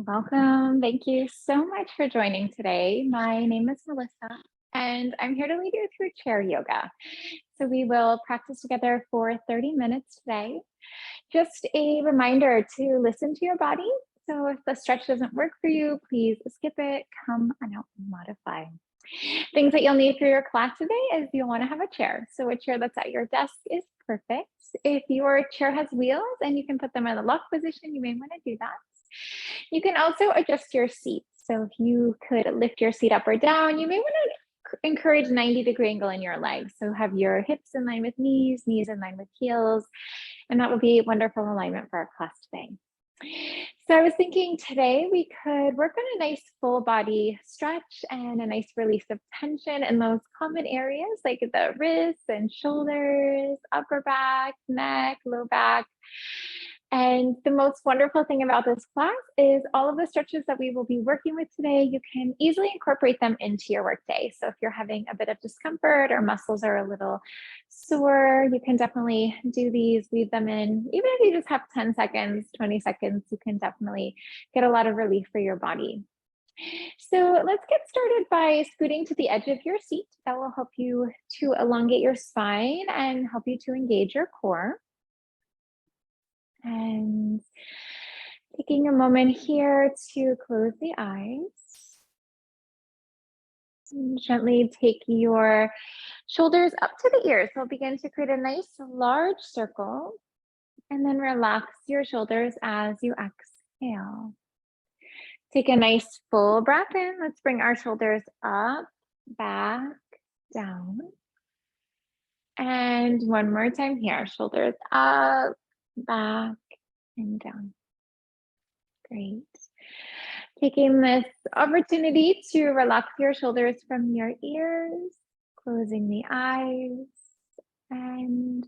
Welcome. Thank you so much for joining today. My name is Melissa, and I'm here to lead you through chair yoga. So we will practice together for 30 minutes today. Just a reminder to listen to your body. So if the stretch doesn't work for you, please skip it, come on out and modify. Things that you'll need for your class today is you'll want to have a chair. So a chair that's at your desk is perfect. If your chair has wheels and you can put them in the lock position, you may want to do that. You can also adjust your seat. So if you could lift your seat up or down, you may want to encourage 90-degree angle in your legs. So have your hips in line with knees, knees in line with heels, and that will be wonderful alignment for our class today. So I was thinking today we could work on a nice full body stretch and a nice release of tension in those common areas like the wrists and shoulders, upper back, neck, low back. And the most wonderful thing about this class is all of the stretches that we will be working with today, you can easily incorporate them into your workday. So if you're having a bit of discomfort or muscles are a little sore, you can definitely do these, weave them in. Even if you just have 10 seconds, 20 seconds, you can definitely get a lot of relief for your body. So let's get started by scooting to the edge of your seat. That will help you to elongate your spine and help you to engage your core. And taking a moment here to close the eyes. And gently take your shoulders up to the ears. So begin to create a nice large circle and then relax your shoulders as you exhale. Take a nice full breath in. Let's bring our shoulders up, back, down. And one more time here, shoulders up, back, and down. Great. Taking this opportunity to relax your shoulders from your ears, closing the eyes, and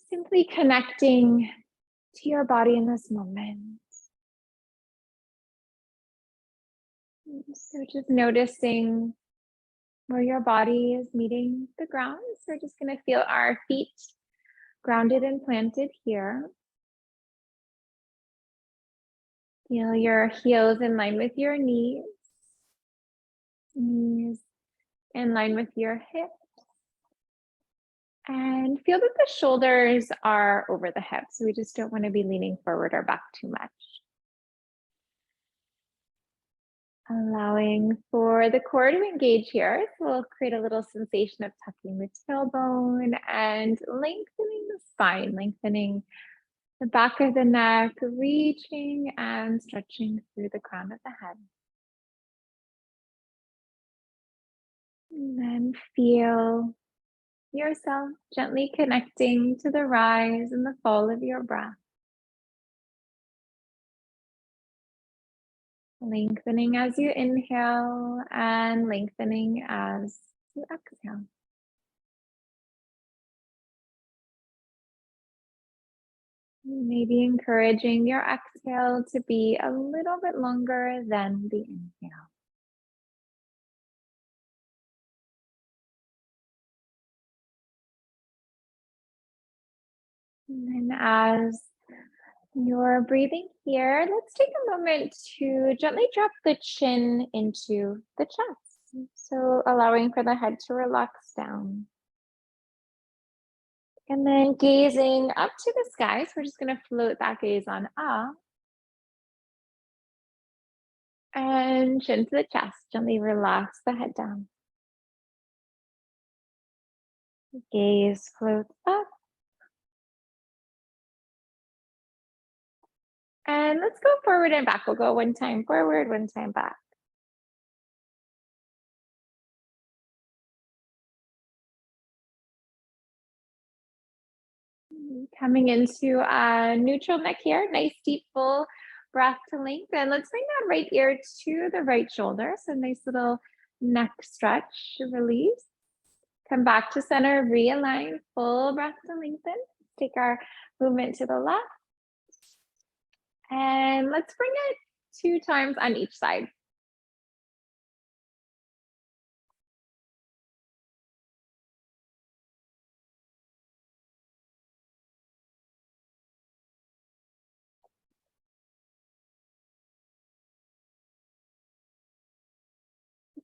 simply connecting to your body in this moment. So just noticing where your body is meeting the ground. So we're just going to feel our feet grounded and planted here. Feel your heels in line with your knees. Knees in line with your hips. And feel that the shoulders are over the hips. We just don't want to be leaning forward or back too much. Allowing for the core to engage here. So we'll create a little sensation of tucking the tailbone and lengthening the spine, lengthening the back of the neck, reaching and stretching through the crown of the head. And then feel yourself gently connecting to the rise and the fall of your breath. Lengthening as you inhale and lengthening as you exhale. Maybe encouraging your exhale to be a little bit longer than the inhale. And then as you're breathing here, let's take a moment to gently drop the chin into the chest. So allowing for the head to relax down. And then gazing up to the sky. So we're just going to float that gaze on up. And chin to the chest. Gently relax the head down. Gaze floats up. And let's go forward and back. We'll go one time forward, one time back. Coming into a neutral neck here. Nice deep full breath to lengthen. Let's bring that right ear to the right shoulder. So nice little neck stretch, release. Come back to center, realign, full breath to lengthen. Take our movement to the left. And let's bring it 2 times on each side.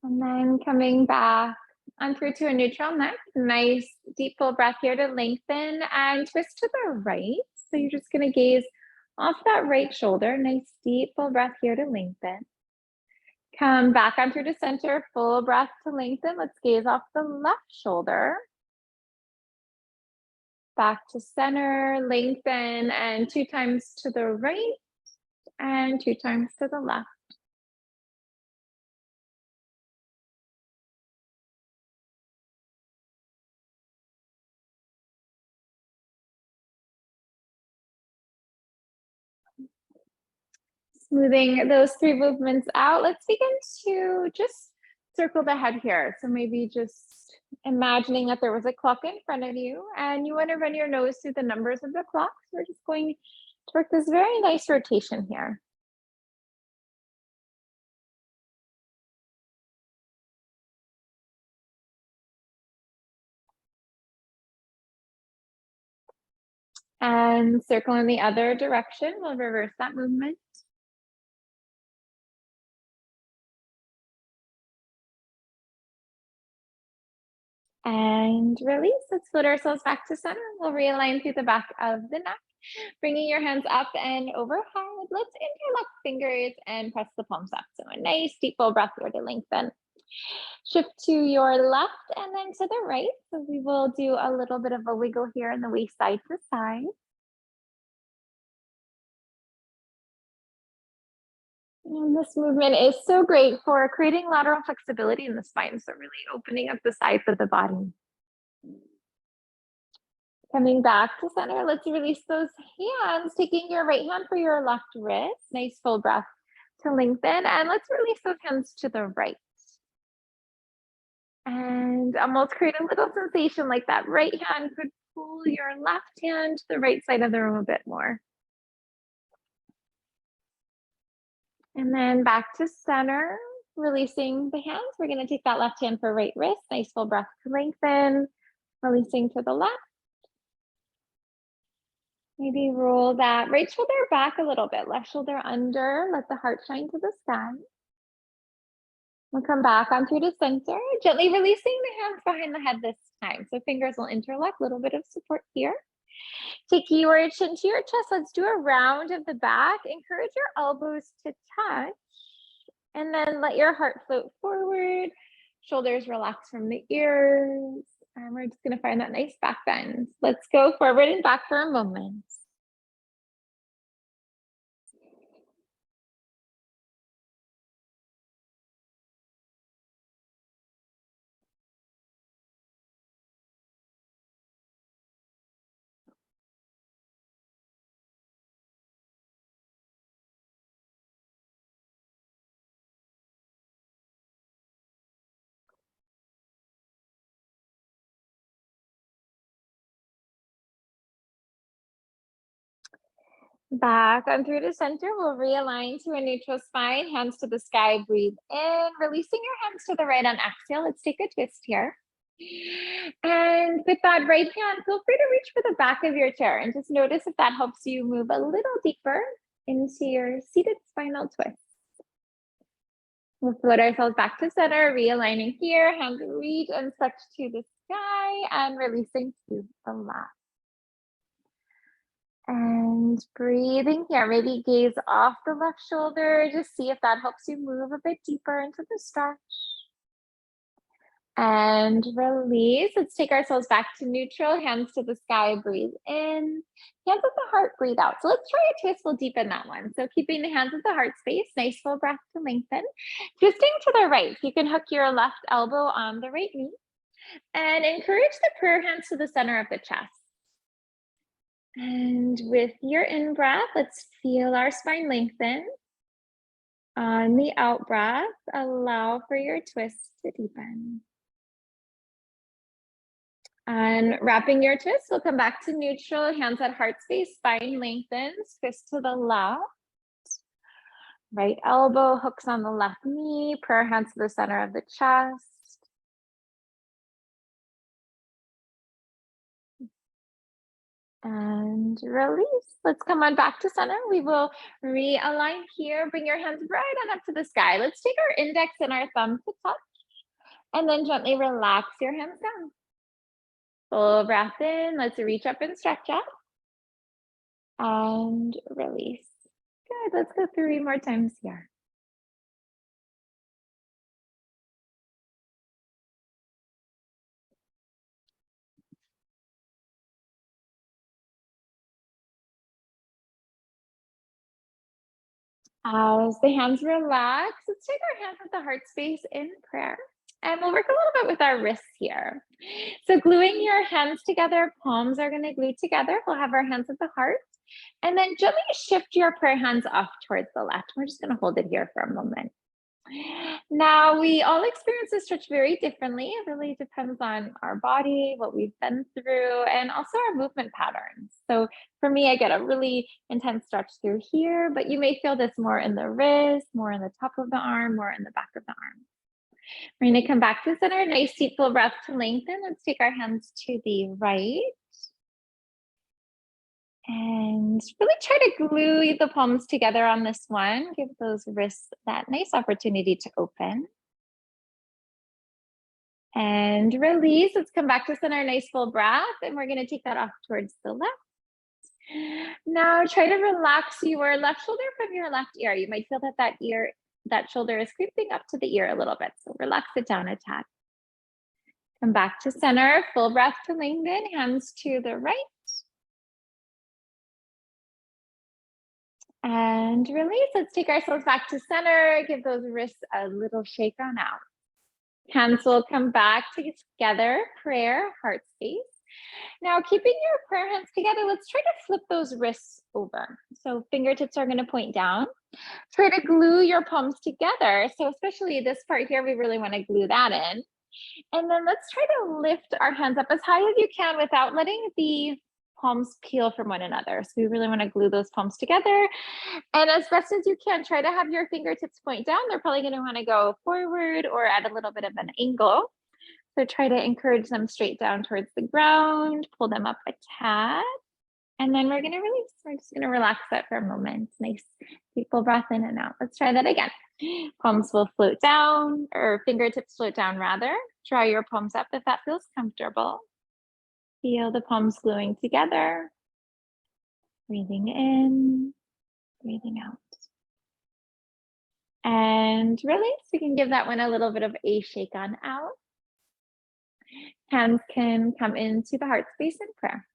And then coming back on through to a neutral neck. Nice deep full breath here to lengthen and twist to the right. So you're just going to gaze off that right shoulder. Nice deep full breath here to lengthen. Come back on through to center, full breath to lengthen. Let's gaze off the left shoulder. Back to center, lengthen, and 2 times to the right and 2 times to the left. Smoothing those 3 movements out, let's begin to just circle the head here. So maybe just imagining that there was a clock in front of you and you want to run your nose through the numbers of the clock. So we're just going to work this very nice rotation here. And circle in the other direction. We'll reverse that movement. And release. Let's float ourselves back to center. We'll realign through the back of the neck, bringing your hands up and overhead. Let's interlock fingers and press the palms up. So a nice deep full breath here to lengthen. Shift to your left and then to the right. So we will do a little bit of a wiggle here in the waist side to side. And this movement is so great for creating lateral flexibility in the spine. So really opening up the sides of the body. Coming back to center, let's release those hands, taking your right hand for your left wrist. Nice full breath to lengthen. And let's release those hands to the right. And almost create a little sensation like that right hand could pull your left hand to the right side of the room a bit more. And then back to center, releasing the hands. We're going to take that left hand for right wrist. Nice full breath to lengthen, releasing to the left. Maybe roll that right shoulder back a little bit, left shoulder under, let the heart shine to the sky. We'll come back on through to center, gently releasing the hands behind the head this time. So fingers will interlock, a little bit of support here. Take your chin to your chest. Let's do a round of the back. Encourage your elbows to touch. And then let your heart float forward. Shoulders relax from the ears. And we're just going to find that nice back bend. Let's go forward and back for a moment. Back on through to center, we'll realign to a neutral spine, hands to the sky, breathe in, releasing your hands to the right on exhale. Let's take a twist here. And with that right hand, feel free to reach for the back of your chair and just notice if that helps you move a little deeper into your seated spinal twist. We'll float ourselves back to center, realigning here, hands reach and stretch to the sky and releasing to the left. And breathing here, maybe gaze off the left shoulder, just see if that helps you move a bit deeper into the stretch. And release. Let's take ourselves back to neutral, hands to the sky, breathe in. Hands at the heart, breathe out. So let's try a twist, we'll deepen that one. So keeping the hands at the heart space, nice full breath to lengthen. Twisting to the right, you can hook your left elbow on the right knee. And encourage the prayer hands to the center of the chest. And with your in-breath, let's feel our spine lengthen. On the out-breath, allow for your twist to deepen. And wrapping your twist, we'll come back to neutral, hands at heart space, spine lengthens, twist to the left. Right elbow hooks on the left knee, prayer hands to the center of the chest. And release. Let's come on back to center. We will realign here. Bring your hands right on up to the sky. Let's take our index and our thumb to touch. And then gently relax your hands down. Full breath in. Let's reach up and stretch up. And release. Good. Let's go 3 more times here. As the hands relax, let's take our hands at the heart space in prayer. And we'll work a little bit with our wrists here. So gluing your hands together, palms are going to glue together. We'll have our hands at the heart. And then gently shift your prayer hands off towards the left. We're just going to hold it here for a moment. Now, we all experience this stretch very differently. It really depends on our body, what we've been through, and also our movement patterns. So for me, I get a really intense stretch through here, but you may feel this more in the wrist, more in the top of the arm, more in the back of the arm. We're going to come back to center. Nice deep full breath to lengthen. Let's take our hands to the right. And really try to glue the palms together on this one. Give those wrists that nice opportunity to open. And release. Let's come back to center. Nice full breath. And we're going to take that off towards the left. Now try to relax your left shoulder from your left ear. You might feel that shoulder is creeping up to the ear a little bit. So relax it down a tad. Come back to center. Full breath to lengthen. Hands to the right. And release. Let's take ourselves back to center. Give those wrists a little shake on out. Hands will come back together. Prayer, heart space. Now, keeping your prayer hands together, let's try to flip those wrists over. So fingertips are going to point down. Try to glue your palms together. So especially this part here, we really want to glue that in. And then let's try to lift our hands up as high as you can without letting the palms peel from one another. So we really want to glue those palms together. And as best as you can, try to have your fingertips point down. They're probably going to want to go forward or at a little bit of an angle. So try to encourage them straight down towards the ground, pull them up a tad. And then we're going to release. We're just going to relax that for a moment. Nice deep full breath in and out. Let's try that again. Palms will float down, or fingertips float down rather. Draw your palms up if that feels comfortable. Feel the palms gluing together. Breathing in, breathing out. And release. We can give that one a little bit of a shake on out. Hands can come into the heart space in prayer.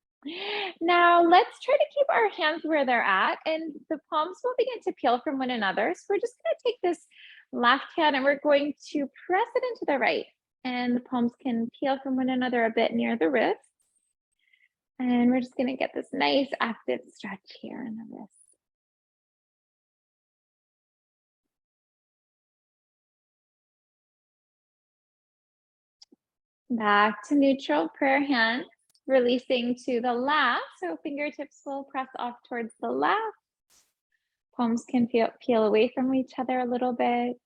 Now let's try to keep our hands where they're at, and the palms will begin to peel from one another. So we're just going to take this left hand and we're going to press it into the right, and the palms can peel from one another a bit near the wrist. And we're just going to get this nice active stretch here in the wrist. Back to neutral prayer hands, releasing to the left. So fingertips will press off towards the left. Palms can peel away from each other a little bit.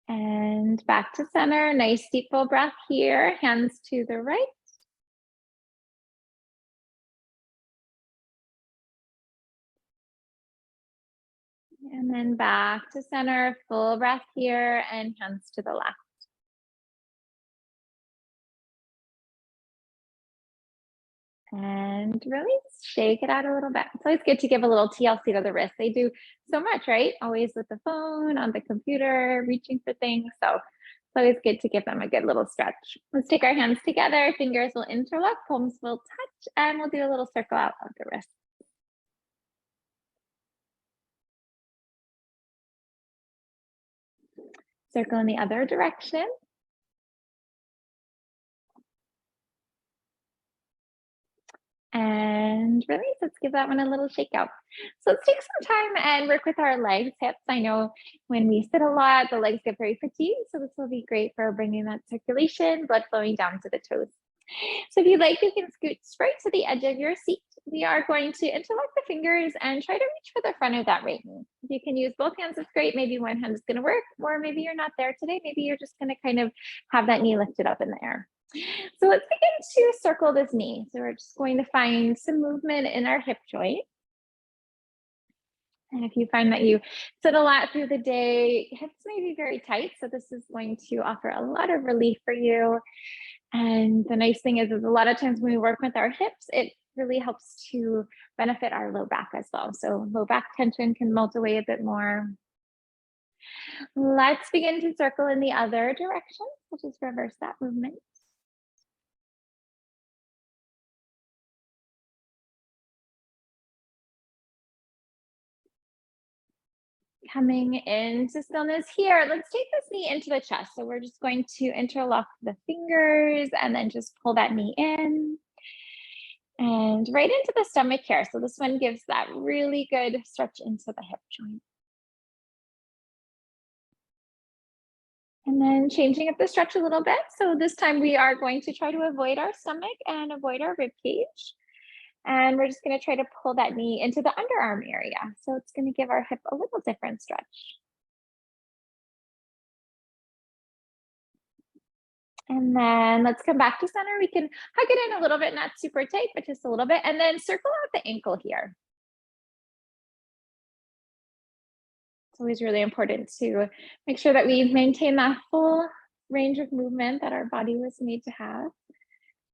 And back to center. Nice deep full breath here. Hands to the right. And then back to center. Full breath here and hands to the left. And release. Shake it out a little bit. It's always good to give a little TLC to the wrist. They do so much, right? Always with the phone, on the computer, reaching for things. So it's always good to give them a good little stretch. Let's take our hands together. Fingers will interlock, palms will touch, and we'll do a little circle out of the wrist. Circle in the other direction. And release. Let's give that one a little shake out. So let's take some time and work with our legs, hips. I know when we sit a lot, the legs get very fatigued. So this will be great for bringing that circulation, blood flowing down to the toes. So if you'd like, you can scoot right to the edge of your seat. We are going to interlock the fingers and try to reach for the front of that right knee. If you can use both hands, it's great. Maybe one hand is going to work, or maybe you're not there today. Maybe you're just going to kind of have that knee lifted up in the air. So let's begin to circle this knee. So we're just going to find some movement in our hip joint. And if you find that you sit a lot through the day, hips may be very tight. So this is going to offer a lot of relief for you. And the nice thing is a lot of times when we work with our hips, it really helps to benefit our low back as well. So low back tension can melt away a bit more. Let's begin to circle in the other direction. We'll just reverse that movement. Coming into stillness here. Let's take this knee into the chest. So we're just going to interlock the fingers and then just pull that knee in. And right into the stomach here. So this one gives that really good stretch into the hip joint. And then changing up the stretch a little bit. So this time we are going to try to avoid our stomach and avoid our rib cage. And we're just going to try to pull that knee into the underarm area. So it's going to give our hip a little different stretch. And then let's come back to center. We can hug it in a little bit, not super tight, but just a little bit. And then circle out the ankle here. It's always really important to make sure that we maintain that full range of movement that our body was made to have.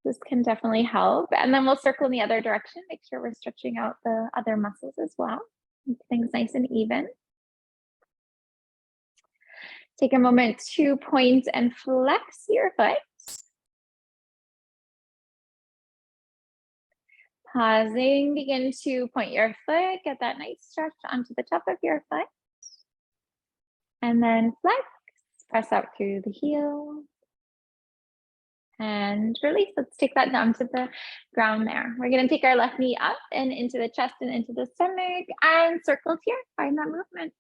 This can definitely help. And then we'll circle in the other direction, make sure we're stretching out the other muscles as well. Keep things nice and even. Take a moment to point and flex your foot. Pausing, begin to point your foot, get that nice stretch onto the top of your foot. And then flex, press out through the heel. And release. Let's take that down to the ground there. We're going to take our left knee up and into the chest and into the stomach and circles here. Find that movement.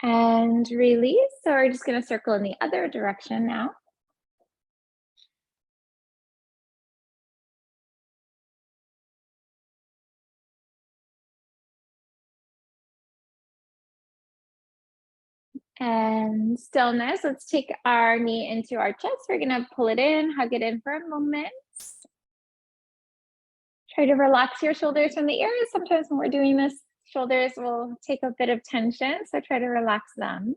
And release. So we're just going to circle in the other direction now. And stillness. Let's take our knee into our chest. We're going to pull it in, hug it in for a moment. Try to relax your shoulders from the ears. Sometimes when we're doing this, shoulders will take a bit of tension. So try to relax them.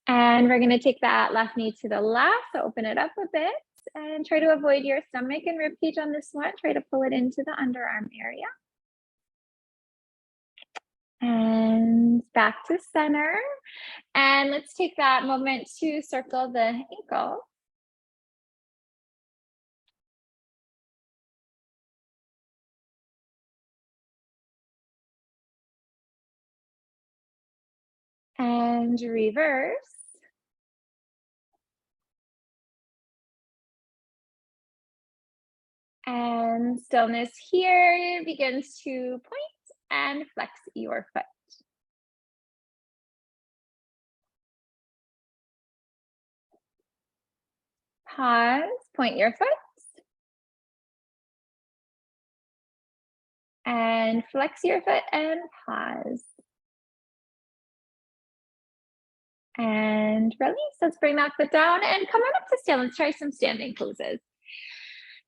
And we're going to take that left knee to the left. So open it up a bit and try to avoid your stomach and rib cage on this one. Try to pull it into the underarm area. And back to center. And let's take that moment to circle the ankle. And reverse. And stillness here begins to point and flex your foot. Pause, point your foot. And flex your foot and pause. And release. Let's bring that foot down and come on up to stand. Let's try some standing poses.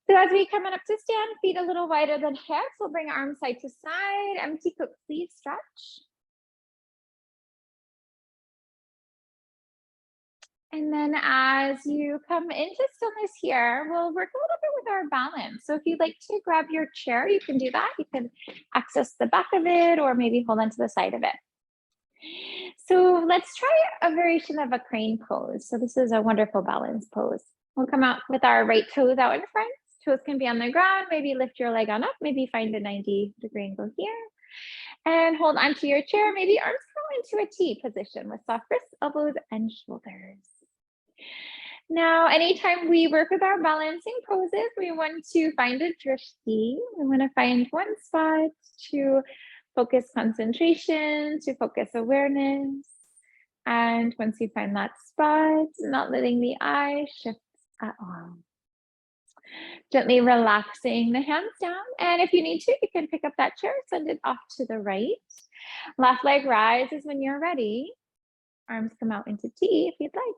So as we come on up to stand, feet a little wider than hips, we'll bring arms side to side, empty foot sleeve stretch. And then as you come into stillness here, we'll work a little bit with our balance. So if you'd like to grab your chair, you can do that. You can access the back of it or maybe hold on to the side of it. So let's try a variation of a crane pose. So this is a wonderful balance pose. We'll come out with our right toes out in front. Toes can be on the ground. Maybe lift your leg on up. Maybe find a 90-degree angle here. And hold onto your chair. Maybe arms curl into a T position with soft wrists, elbows, and shoulders. Now, anytime we work with our balancing poses, we want to find a drishti. We want to find one spot to focus concentration, to focus awareness. And once you find that spot, not letting the eye shift at all. Gently relaxing the hands down. And if you need to, you can pick up that chair, send it off to the right. Left leg rises when you're ready. Arms come out into T if you'd like.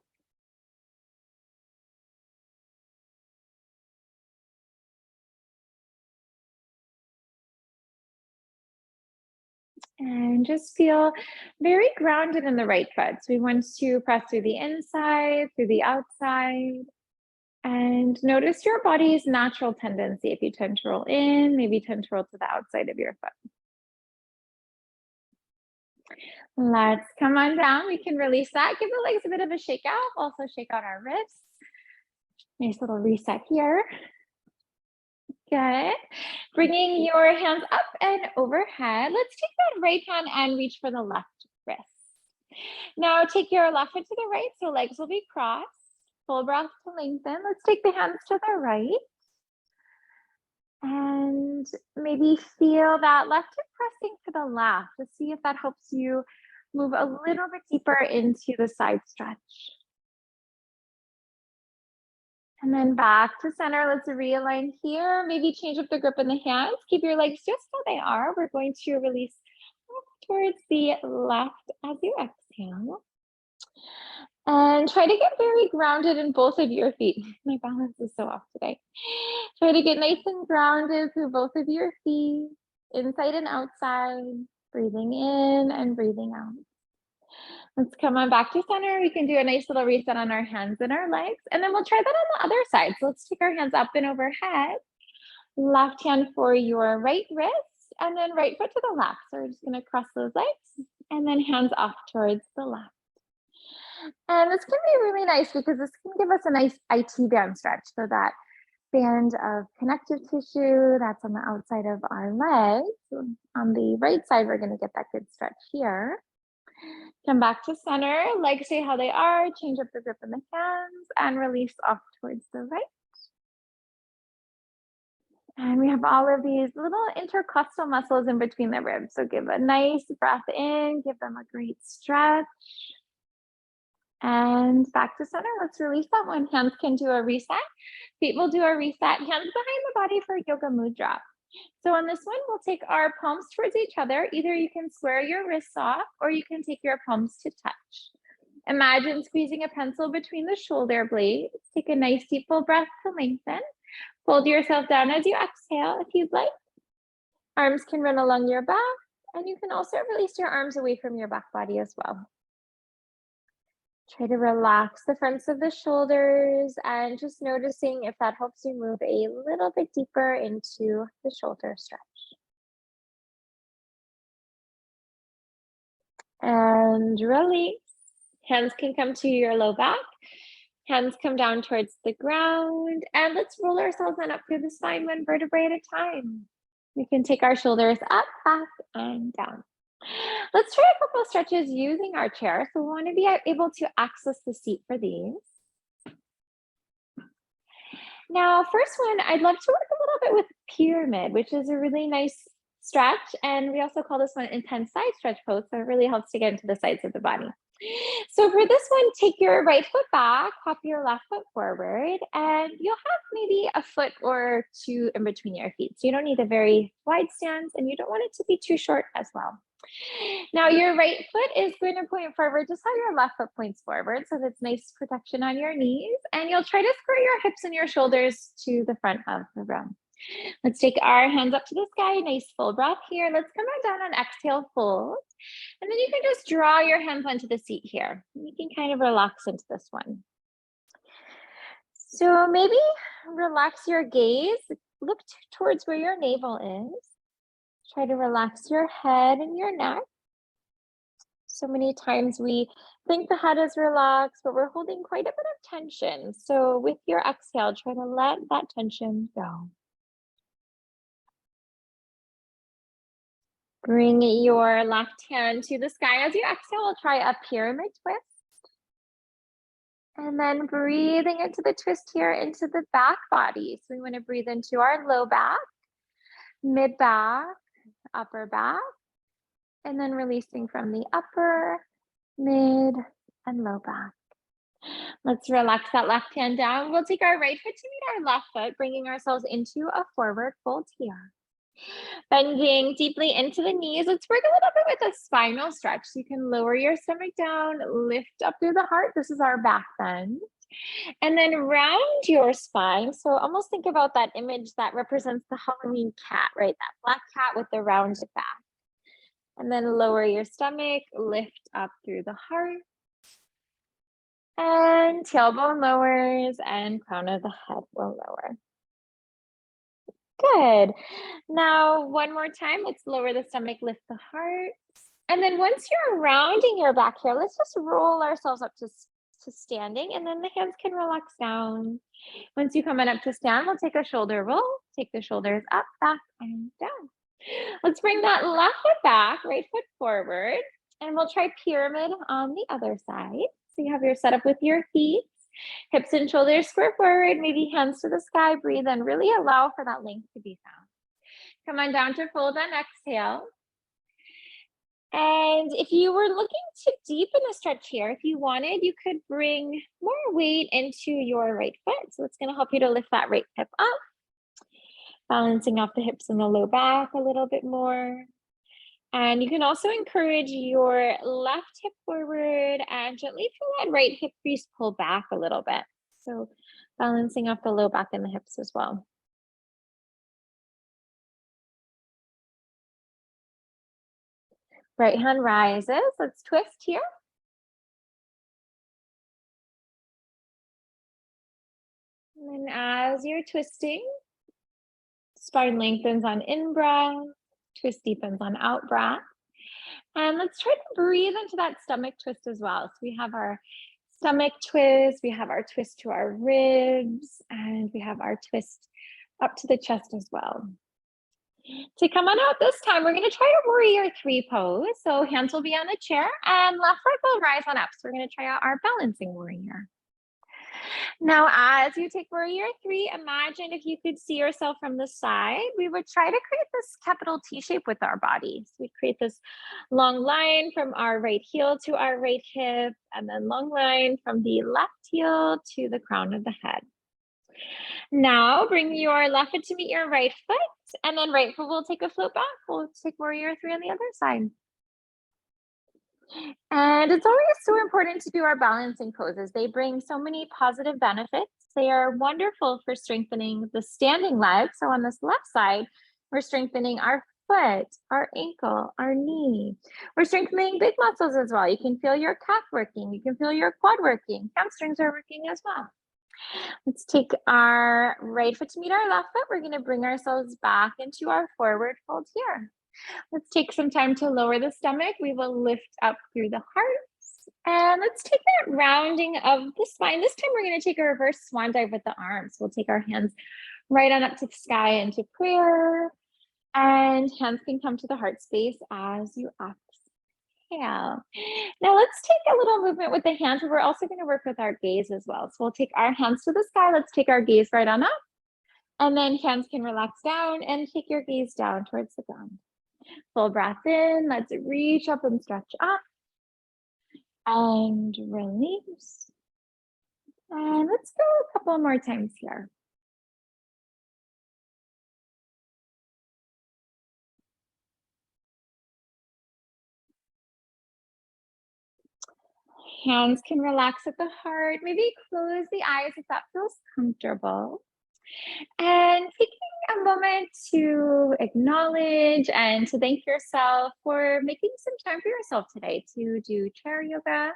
And just feel very grounded in the right foot. So we want to press through the inside, through the outside, and notice your body's natural tendency. If you tend to roll in, maybe tend to roll to the outside of your foot. Let's come on down. We can release that. Give the legs a bit of a shake out. Also shake out our wrists. Nice little reset here. Good. Bringing your hands up and overhead. Let's take that right hand and reach for the left wrist. Now take your left foot to the right, so legs will be crossed. Full breath to lengthen. Let's take the hands to the right. And maybe feel that left hip pressing to the left to see if that helps you move a little bit deeper into the side stretch. And then back to center. Let's realign here. Maybe change up the grip in the hands. Keep your legs just how they are. We're going to release towards the left as you exhale. And try to get very grounded in both of your feet. My balance is so off today. Try to get nice and grounded through both of your feet, inside and outside, breathing in and breathing out. Let's come on back to center. We can do a nice little reset on our hands and our legs, and then we'll try that on the other side. So let's take our hands up and overhead. Left hand for your right wrist, and then right foot to the left. So we're just gonna cross those legs, and then hands off towards the left. And this can be really nice because this can give us a nice IT band stretch. So that band of connective tissue that's on the outside of our legs. On the right side, we're gonna get that good stretch here. Come back to center, legs stay how they are, change up the grip in the hands and release off towards the right. And we have all of these little intercostal muscles in between the ribs. So give a nice breath in, give them a great stretch. And back to center, let's release that one. Hands can do a reset. Feet will do a reset. Hands behind the body for yoga mudra. So on this one, we'll take our palms towards each other. Either you can square your wrists off or you can take your palms to touch. Imagine squeezing a pencil between the shoulder blades. Take a nice deep full breath to lengthen. Fold yourself down as you exhale if you'd like. Arms can run along your back, and you can also release your arms away from your back body as well. Try to relax the fronts of the shoulders and just noticing if that helps you move a little bit deeper into the shoulder stretch. And release. Hands can come to your low back. Hands come down towards the ground. And let's roll ourselves on up through the spine, one vertebrae at a time. We can take our shoulders up, back, and down. Let's try a couple of stretches using our chair. So we want to be able to access the seat for these. Now, first one, I'd love to work a little bit with pyramid, which is a really nice stretch. And we also call this one intense side stretch pose. So it really helps to get into the sides of the body. So for this one, take your right foot back, hop your left foot forward, and you'll have maybe a foot or two in between your feet. So you don't need a very wide stance and you don't want it to be too short as well. Now your right foot is going to point forward just how your left foot points forward. So that's nice protection on your knees. And you'll try to square your hips and your shoulders to the front of the room. Let's take our hands up to the sky. Nice full breath here. Let's come on down on exhale, fold. And then you can just draw your hands onto the seat here. You can kind of relax into this one. So maybe relax your gaze. Look towards where your navel is. Try to relax your head and your neck. So many times we think the head is relaxed, but we're holding quite a bit of tension. So with your exhale, try to let that tension go. Bring your left hand to the sky. As you exhale, we'll try a pyramid twist. And then breathing into the twist here into the back body. So we want to breathe into our low back, mid back, upper back, and then releasing from the upper, mid, and low back. Let's relax that left hand down. We'll take our right foot to meet our left foot, bringing ourselves into a forward fold here. Bending deeply into the knees. Let's work a little bit with a spinal stretch. So you can lower your stomach down, lift up through the heart. This is our back bend. And then round your spine. So almost think about that image that represents the Halloween cat, right? That black cat with the rounded back. And then lower your stomach, lift up through the heart. And tailbone lowers and crown of the head will lower. Good. Now, one more time, let's lower the stomach, lift the heart. And then once you're rounding your back here, let's just roll ourselves up to standing, and then the hands can relax down. Once you come on up to stand, we'll take a shoulder roll, take the shoulders up, back, and down. Let's bring that left foot back, right foot forward, and we'll try pyramid on the other side. So you have your setup with your feet, hips and shoulders square forward, maybe hands to the sky, breathe, and really allow for that length to be found. Come on down to fold on exhale. And if you were looking to deepen the stretch here, if you wanted, you could bring more weight into your right foot. So it's going to help you to lift that right hip up, balancing off the hips and the low back a little bit more. And you can also encourage your left hip forward and gently feel that right hip crease pull back a little bit. So balancing off the low back and the hips as well. Right hand rises. Let's twist here. And then as you're twisting, spine lengthens on in-breath, twist deepens on out-breath. And let's try to breathe into that stomach twist as well. So we have our stomach twist, we have our twist to our ribs, and we have our twist up to the chest as well. To come on out this time, we're going to try a warrior 3 pose. So hands will be on the chair and left leg will rise on up. So we're going to try out our balancing warrior. Now, as you take warrior 3, imagine if you could see yourself from the side. We would try to create this capital T shape with our body. So we create this long line from our right heel to our right hip, and then long line from the left heel to the crown of the head. Now bring your left foot to meet your right foot, and then right foot will take a float back. We'll take warrior 3 on the other side. And it's always so important to do our balancing poses. They bring so many positive benefits. They are wonderful for strengthening the standing leg. So on this left side, we're strengthening our foot, our ankle, our knee. We're strengthening big muscles as well. You can feel your calf working. You can feel your quad working. Hamstrings are working as well. Let's take our right foot to meet our left foot. We're going to bring ourselves back into our forward fold here. Let's take some time to lower the stomach. We will lift up through the heart. And let's take that rounding of the spine. This time we're going to take a reverse swan dive with the arms. We'll take our hands right on up to the sky into prayer. And hands can come to the heart space as you exhale. Now let's take a little movement with the hands. We're also going to work with our gaze as well. So we'll take our hands to the sky. Let's take our gaze right on up. And then hands can relax down and take your gaze down towards the ground. Full breath in. Let's reach up and stretch up. And release. And let's go a couple more times here. Hands can relax at the heart. Maybe close the eyes if that feels comfortable. And taking a moment to acknowledge and to thank yourself for making some time for yourself today to do chair yoga,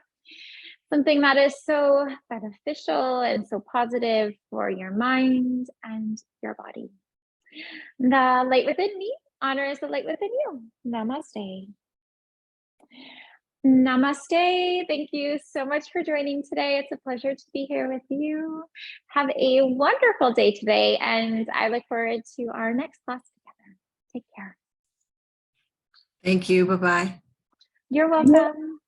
something that is so beneficial and so positive for your mind and your body. The light within me honors the light within you. Namaste. Namaste. Thank you so much for joining today. It's a pleasure to be here with you. Have a wonderful day today, and I look forward to our next class together. Take care. Thank you. Bye-bye. You're welcome.